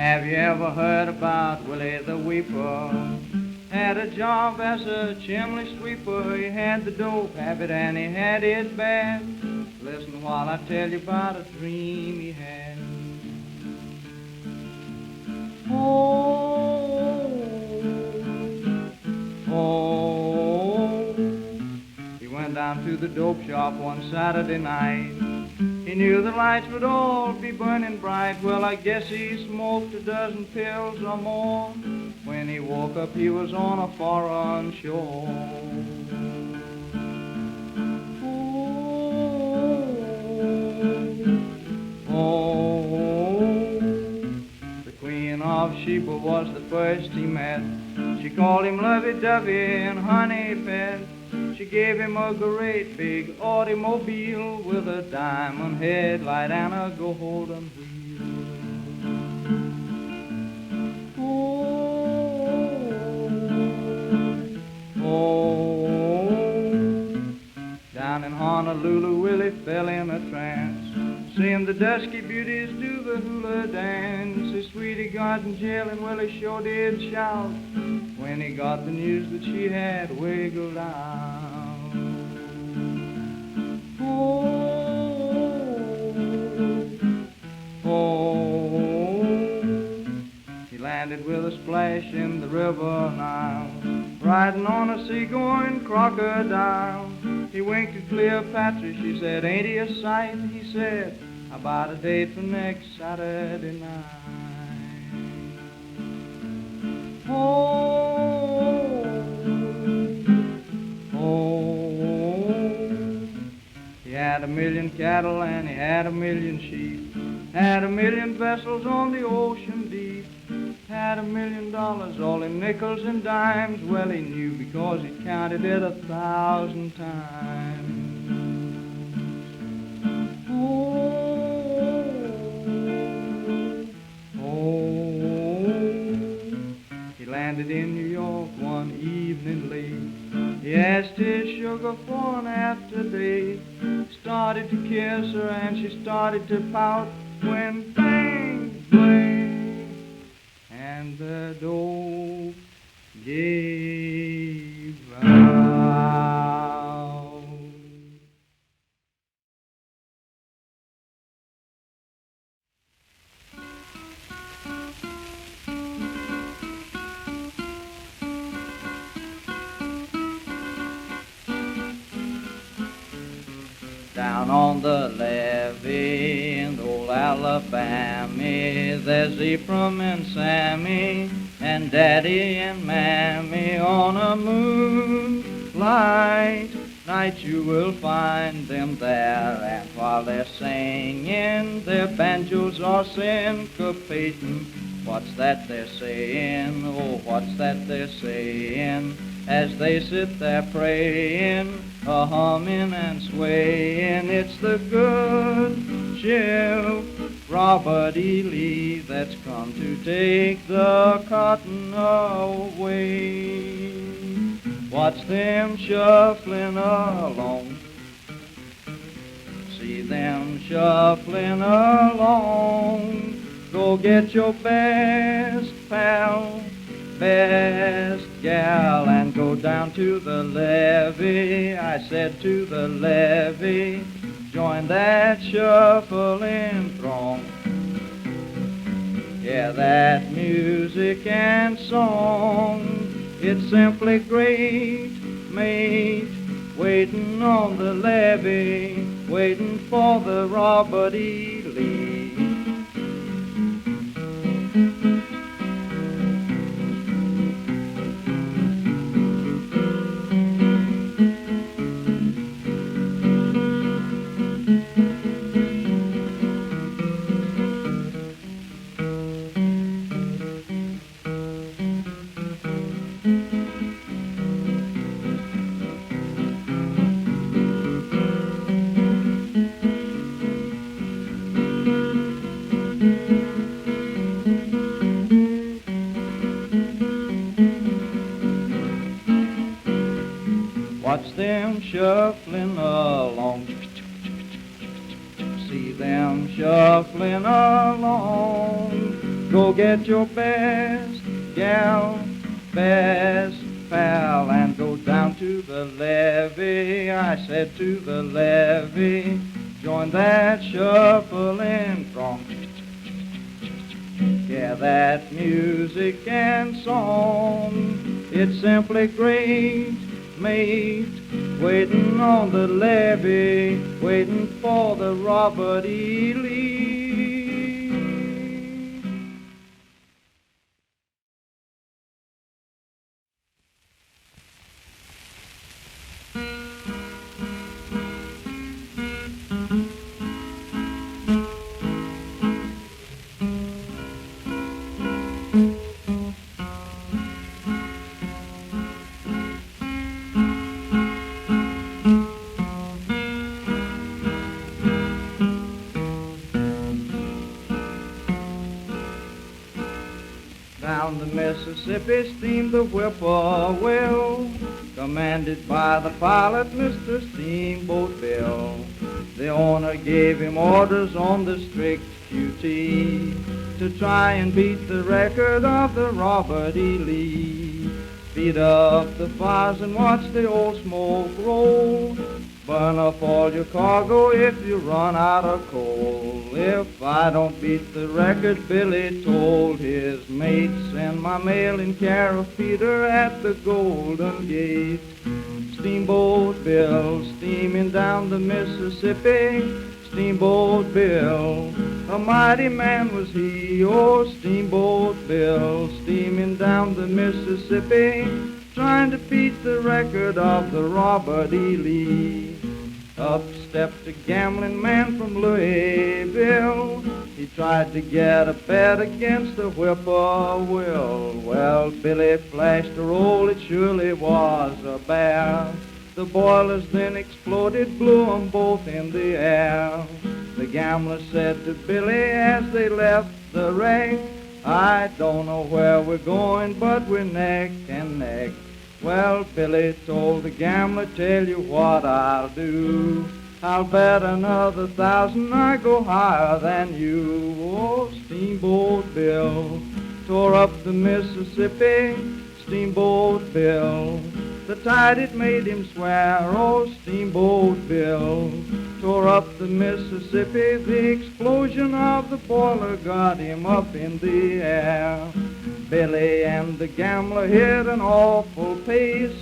Have you ever heard about Willie the Weeper? Had a job as a chimney sweeper. He had the dope habit and he had it bad. Listen while I tell you about a dream he had. Oh, oh, he went down to the dope shop one Saturday night. He knew the lights would all be burning bright. Well, I guess he smoked a dozen pills or more. When he woke up, he was on a foreign shore. Oh, the Queen of Sheba was the first he met. She called him lovey-dovey and honey pet. She gave him a great big automobile with a diamond headlight and a golden wheel. Oh, down in Honolulu, Willie fell in a trance, seeing the dusky beauties do the hula dance. His sweetie got in jail and Willie sure did shout when he got the news that she had wiggled out. He landed with a splash in the river Nile, riding on a sea-going crocodile. He winked at Cleopatra, she said, ain't he a sight? He said, how about a date for next Saturday night? Oh, oh, he had 1,000,000 cattle and he had 1,000,000 sheep, had 1,000,000 vessels on the ocean deep, had $1,000,000 all in nickels and dimes. Well, he knew because he counted it 1,000 times. Oh, oh, he landed in New York one evening late. He asked his sugar for an after date. Started to kiss her and she started to pout when bang, bang, and the dope gave out. Down on the levee in old Alabama, there's Ephraim and Sammy and Daddy and Mammy. On a moonlight night you will find them there, and while they're singing, their banjos are syncopating. What's that they're saying? Oh, what's that they're saying? As they sit there praying, a-humming and swaying. It's the good ship Robert E. Lee that's come to take the cotton away. Watch them shuffling along, see them shuffling along. Go get your best pal, best gal, and go down to the levee. I said to the levee, join that shuffling throng. Yeah, that music and song, it's simply great, mate, waiting on the levee, waiting for the Robert E. Lee. Watch them shuffling along, see them shuffling along. go get your best gal, best pal, and go down to the levee. I said to the levee, join that shuffling throng. Yeah, that music and song, it's simply great, mate, waiting on the levee, waiting for the Robert E. Lee. Down the Mississippi steamed the whippoorwill, commanded by the pilot, Mr. Steamboat Bill. The owner gave him orders on the strict QT to try and beat the record of the Robert E. Lee. Beat up the fires and watch the old smoke roll. Burn up all your cargo if you run out of coal. If I don't beat the record, Billy told his mate, send my mail in care of Peter at the Golden Gate. Steamboat Bill, steaming down the Mississippi. Steamboat Bill, a mighty man was he. Oh, Steamboat Bill, steaming down the Mississippi, trying to beat the record of the Robert E. Lee. Up stepped a gambling man from Louisville. He tried to get a bet against the whippoorwill. Well, Billy flashed a roll, it surely was a bear. The boilers then exploded, blew 'em both in the air. The gambler said to Billy as they left the wreck, I don't know where we're going, but we're neck and neck. Well, Billy told the gambler, tell you what I'll do. I'll bet another 1,000 I go higher than you. Oh, Steamboat Bill tore up the Mississippi. Steamboat Bill, the tide it made him swear. Oh, Steamboat Bill tore up the Mississippi. The explosion of the boiler got him up in the air. Billy and the gambler hit an awful pace,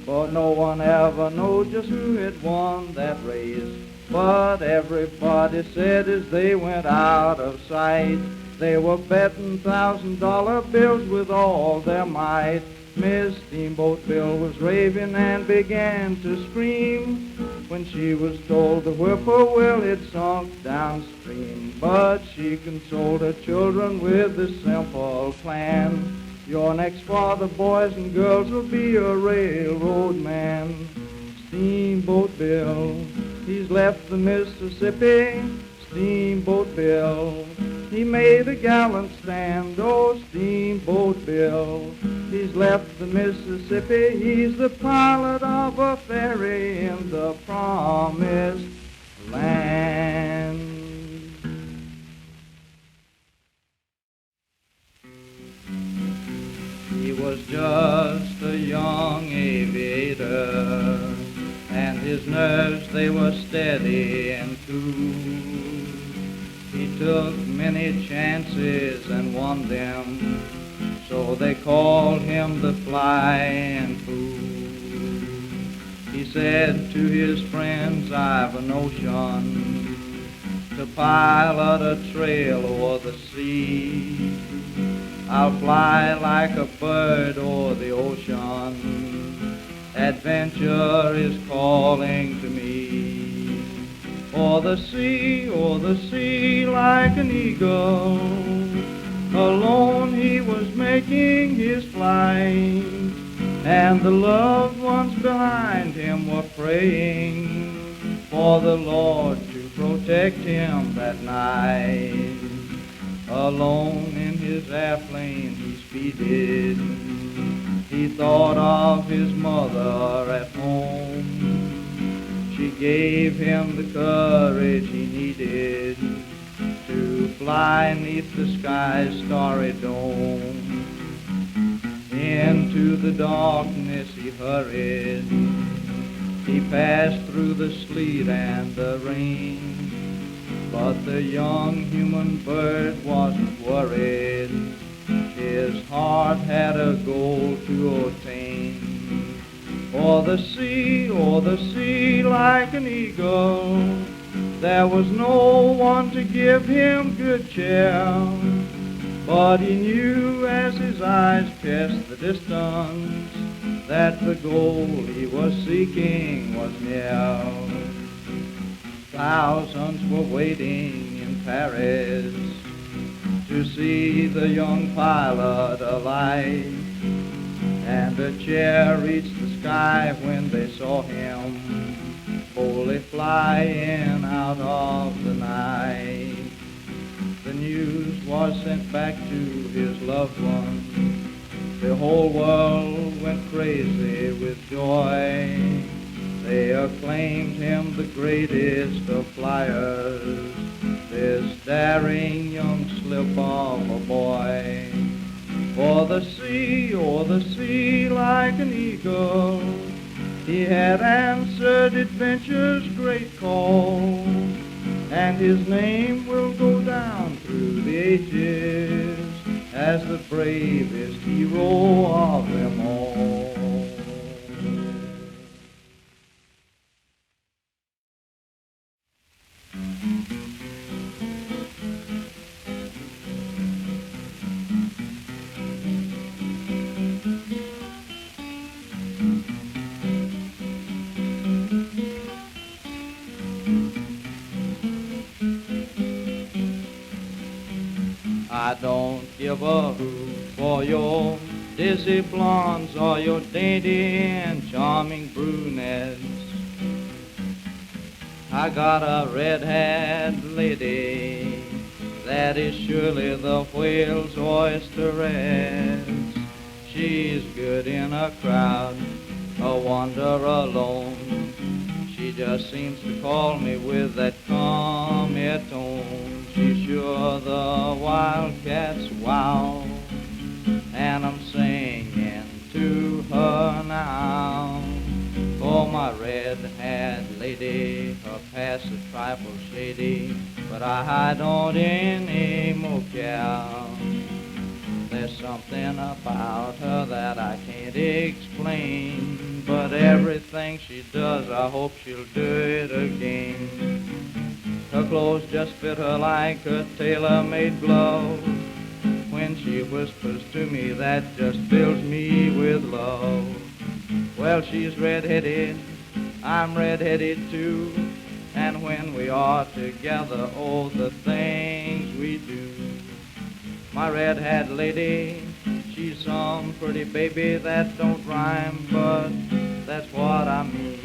but no one ever knew just who had won that race. But everybody said as they went out of sight, they were betting $1,000 bills with all their might. Miss Steamboat Bill was raving and began to scream when she was told the whippoorwill had sunk downstream. But she consoled her children with this simple plan. Your next father, boys and girls, will be a railroad man. Steamboat Bill, he's left the Mississippi. Steamboat Bill, he made a gallant stand. Oh, Steamboat Bill, he's left the Mississippi. He's the pilot of a ferry in the promised land. He was just a young aviator, and his nerves, they were steady and cool. He took many chances and won them, so they called him the flying fool. He said to his friends, I've a notion to pilot a trail o'er the sea. I'll fly like a bird o'er the ocean. Adventure is calling to me. O'er the sea, like an eagle, alone he was making his flight, and the loved ones behind him were praying for the Lord to protect him that night. Alone in his airplane he speeded. He thought of his mother at home. She gave him the courage he needed to fly 'neath the sky's starry dome. Into the darkness he hurried. He passed through the sleet and the rain, but the young human bird wasn't worried. His heart had a goal to attain. O'er the sea, like an eagle, there was no one to give him good cheer. But he knew as his eyes pierced the distance that the goal he was seeking was near. Thousands were waiting in Paris to see the young pilot alight, and a cheer reached the sky when they saw him boldly flying out of the night. The news was sent back to his loved ones. The whole world went crazy with joy. They acclaimed him the greatest of flyers, this daring young slip of a boy. O'er the sea, like an eagle, he had answered adventure's great call, and his name will go down through the ages as the bravest hero of them all. I don't give a hoot for your dizzy blondes or your dainty and charming brunettes. I got a red-haired lady that is surely the whale's oysteress. She's good in a crowd, a wanderer alone. She just seems to call me with that come here tone. She's sure the wildcats wow, and I'm singing to her now. Oh, my red-haired lady, her past a trifle shady, but I don't any more care. There's something about her that I can't explain, but everything she does, I hope she'll do it again. Her clothes just fit her like a tailor-made glove. When she whispers to me, that just fills me with love. Well, she's red-headed, I'm red-headed too, and when we are together, oh, the things we do. My red-haired lady, she's some pretty baby that don't rhyme, but that's what I mean.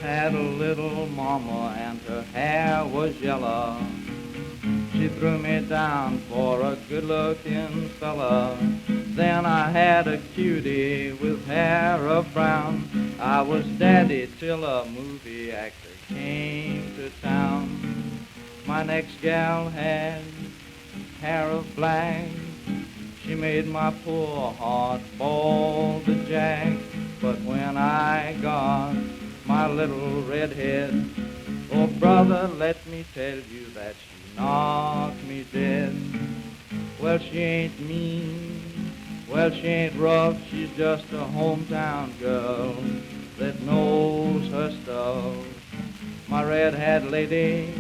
Had a little mama and her hair was yellow. She threw me down for a good-looking fella. Then I had a cutie with hair of brown. I was daddy till a movie actor came to town. My next gal had hair of black. She made my poor heart ball to jack. But when I got my little redhead, oh brother, let me tell you that she knocked me dead. Well, she ain't mean, well, she ain't rough, she's just a hometown girl that knows her stuff. My red-haired lady,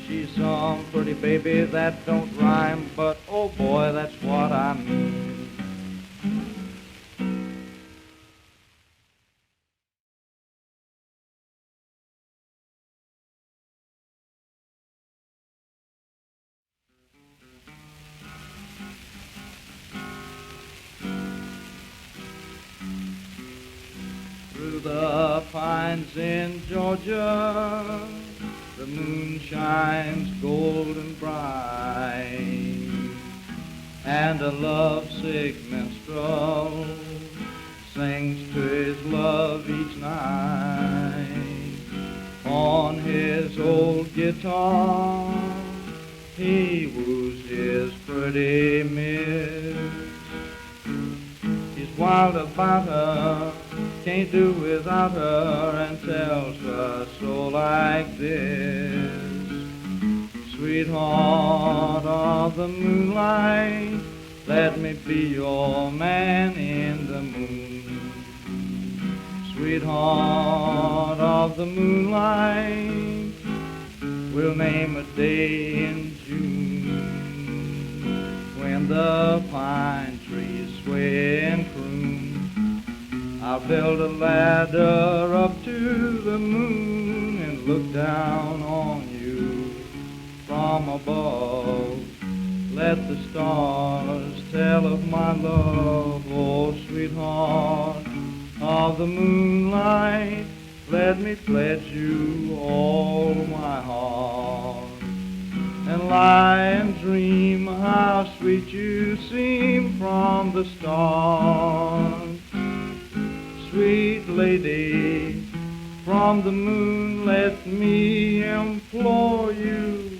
she's some pretty baby that don't rhyme, but oh boy, that's what I mean. through the pines in Georgia, the moon shines golden bright, and a lovesick minstrel sings to his love each night. On his old guitar he woos his pretty miss. He's wild about her, can't do without her, and tells her so like this. Sweetheart of the moonlight, let me be your man in the moon. Sweetheart of the moonlight, we'll name a day in June, when the pine trees sway and croon. I'll build a ladder up to the moon and look down on you from above. Let the stars tell of my love, oh sweetheart of the moonlight, let me pledge you all my heart, and lie and dream how sweet you seem from the start. Sweet lady, from the moon let me implore you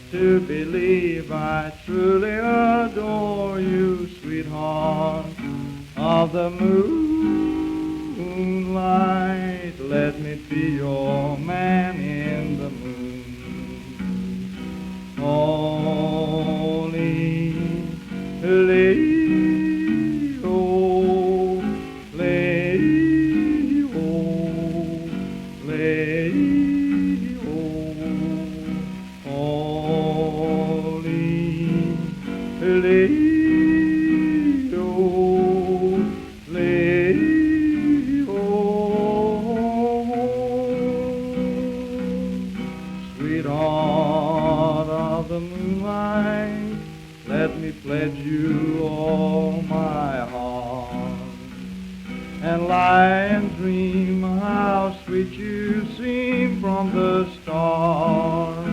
to believe I truly adore you, sweetheart of the moonlight, let me be your man in the moon. Holy lady, oh, lady, oh, lady, oh, holy lady. Let me pledge you all my heart, and lie and dream how sweet you seem from the start.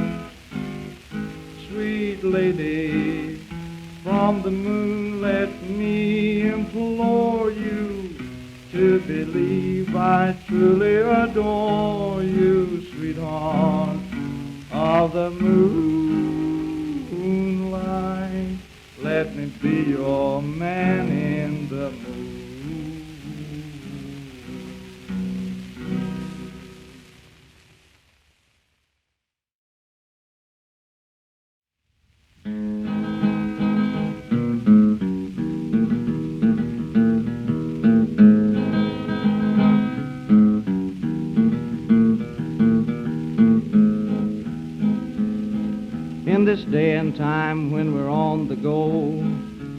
Sweet lady, from the moon let me implore you to believe I truly adore you, sweetheart of the moonlight, let me be your man in the moon. In this day and time when we're on the go,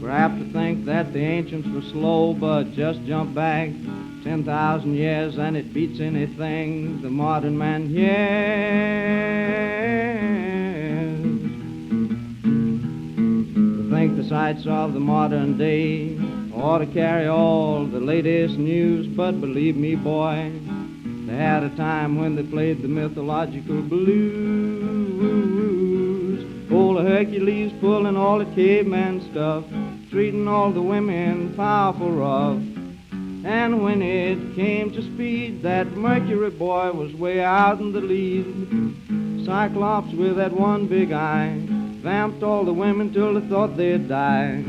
we're apt to think that the ancients were slow, but just jump back 10,000 years and it beats anything the modern man hears. To think the sights of the modern day ought to carry all the latest news, but believe me, boy, they had a time when they played the mythological blues. Old Hercules pulling all the caveman stuff, treating all the women powerful rough. And when it came to speed, that Mercury boy was way out in the lead. Cyclops with that one big eye vamped all the women till they thought they'd die.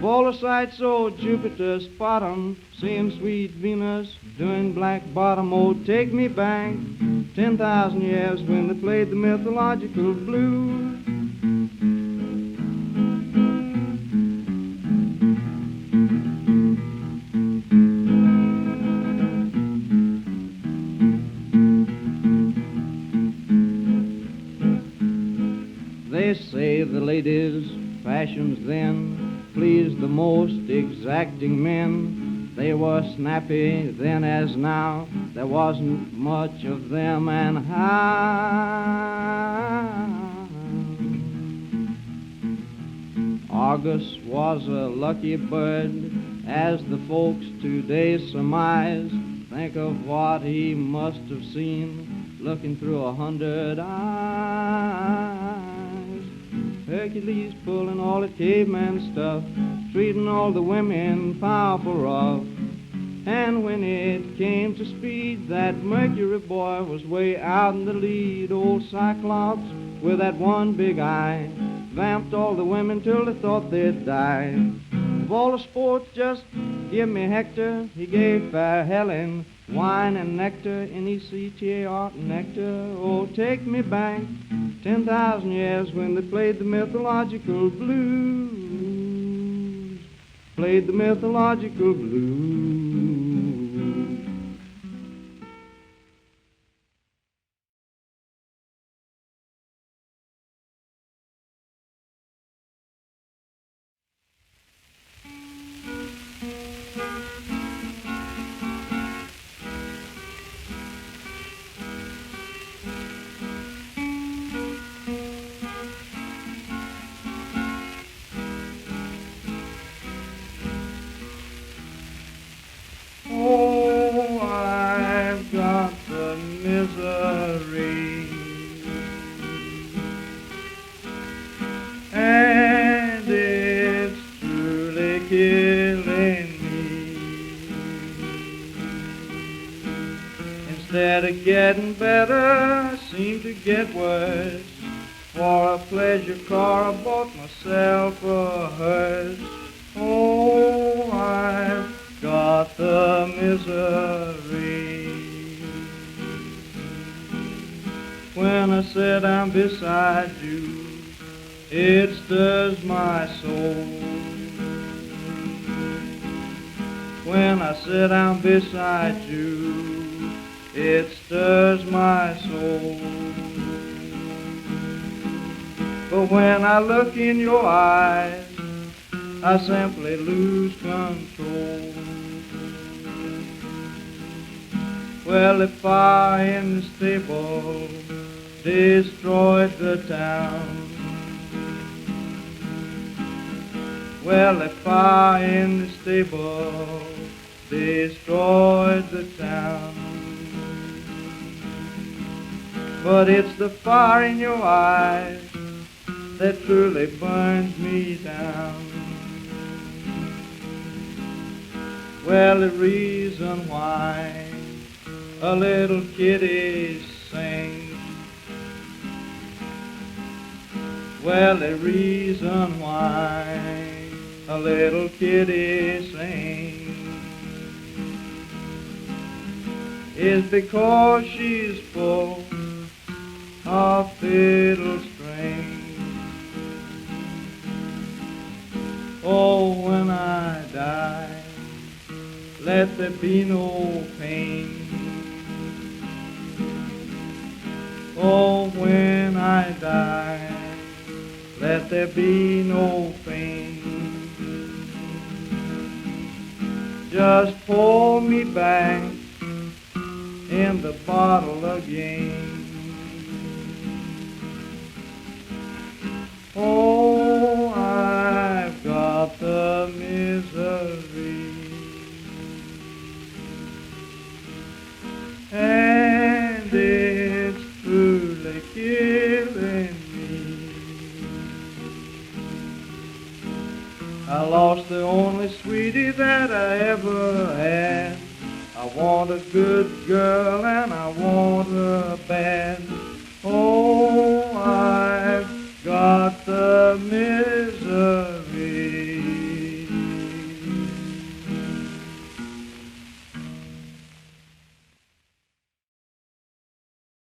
Full of sights, so Jupiter spot 'em, seeing sweet Venus doing black bottom. Oh, take me back 10,000 years when they played the mythological blues. They say the ladies' fashions then pleased the most exacting men. They were snappy then as now, there wasn't much of them, and how August was a lucky bird, as the folks today surmise. Think of what he must have seen looking through 100 eyes. Hercules pulling all the caveman stuff, treating all the women powerful rough. And when it came to speed, that Mercury boy was way out in the lead. Old Cyclops with that one big eye vamped all the women till they thought they'd die. Of all the sports, just give me Hector. He gave fair Helen wine and nectar, N-E-C-T-A-R, nectar. Oh, take me back 10,000 years when they played the mythological blues. Played the mythological blues. Oh, I've got the misery, and it's truly killing me. Instead of getting better, I seem to get worse. For a pleasure car, I bought myself a hearse. Oh, I've got the misery. When I sit down beside you, it stirs my soul. When I sit down beside you, it stirs my soul. But when I look in your eyes, I simply lose control. Well, the fire in the stable destroyed the town. Well, the fire in the stable destroyed the town. But it's the fire in your eyes that truly burns me down. Well, the reason why a little kitty sings, well, the reason why a little kitty sings is because she's full of fiddle strings. Oh, when I die, let there be no pain. Oh, when I die, let there be no pain. Just pour me back in the bottle again. Oh, I've got the misery, and it's truly killing me. I lost the only sweetie that I ever had. I want a good girl and I want her bad. Oh, I've got the misery.